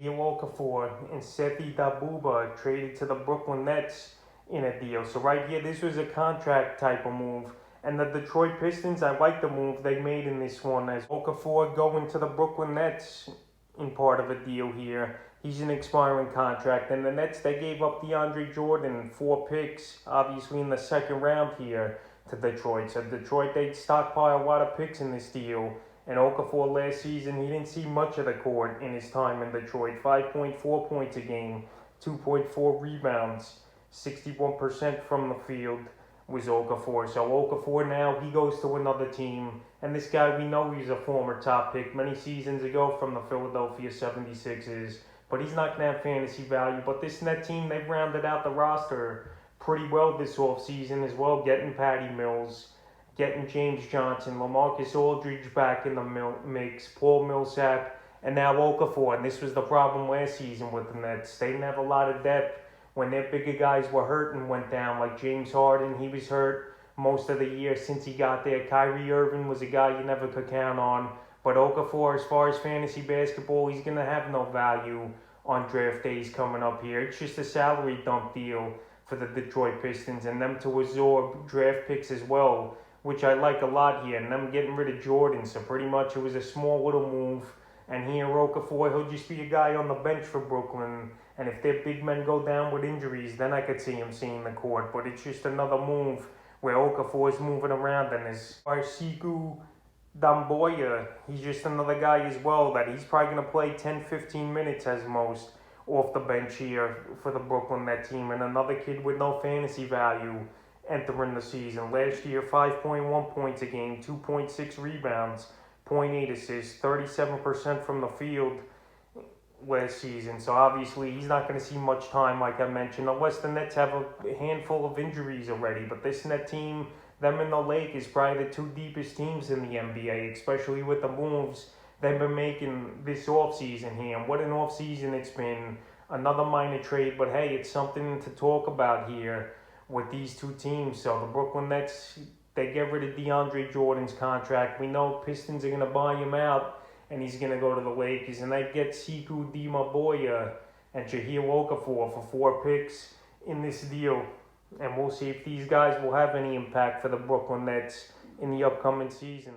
Jahil Okafor and Sethi Dabuba traded to the Brooklyn Nets in a deal. So right here, this was a contract type of move. And the Detroit Pistons, I like the move they made in this one, as Okafor going to the Brooklyn Nets in part of a deal here. He's an expiring contract. And the Nets, they gave up DeAndre Jordan, 4 picks, obviously in the second round here to Detroit. So Detroit, they stockpile a lot of picks in this deal. And Okafor last season, he didn't see much of the court in his time in Detroit. 5.4 points a game, 2.4 rebounds, 61% from the field was Okafor. So Okafor now, he goes to another team. And this guy, we know he's a former top pick many seasons ago from the Philadelphia 76ers. But he's not going to have fantasy value. But this net team, they've rounded out the roster pretty well this offseason as well, getting Patty Mills, getting James Johnson, LaMarcus Aldridge back in the mix, Paul Millsap, and now Okafor. And this was the problem last season with the Nets. They didn't have a lot of depth when their bigger guys were hurt and went down, like James Harden. He was hurt most of the year since he got there. Kyrie Irving was a guy you never could count on. But Okafor, as far as fantasy basketball, he's going to have no value on draft days coming up here. It's just a salary dump deal for the Detroit Pistons and them to absorb draft picks as well, which I like a lot here, and them getting rid of Jordan. So pretty much it was a small little move. And here, Okafor, he'll just be a guy on the bench for Brooklyn. And if their big men go down with injuries, then I could see him seeing the court. But it's just another move where Okafor is moving around. And as far as Sigue Damboya, he's just another guy as well that he's probably going to play 10, 15 minutes as most off the bench here for the Brooklyn Net team. And another kid with no fantasy value entering the season. Last year, 5.1 points a game, 2.6 rebounds, 0.8 assists, 37% from the field last season. So obviously he's not going to see much time, like I mentioned, unless the Nets have a handful of injuries already. But this Net team, them and the Lake, is probably the 2 deepest teams in the NBA, especially with the moves they've been making this offseason here. And what an offseason it's been. Another minor trade, but hey, it's something to talk about here with these 2 teams. So the Brooklyn Nets, they get rid of DeAndre Jordan's contract. We know Pistons are going to buy him out, and he's going to go to the Lakers. And they get Sigue Damboya and Jahil Okafor for 4 picks in this deal. And we'll see if these guys will have any impact for the Brooklyn Nets in the upcoming season.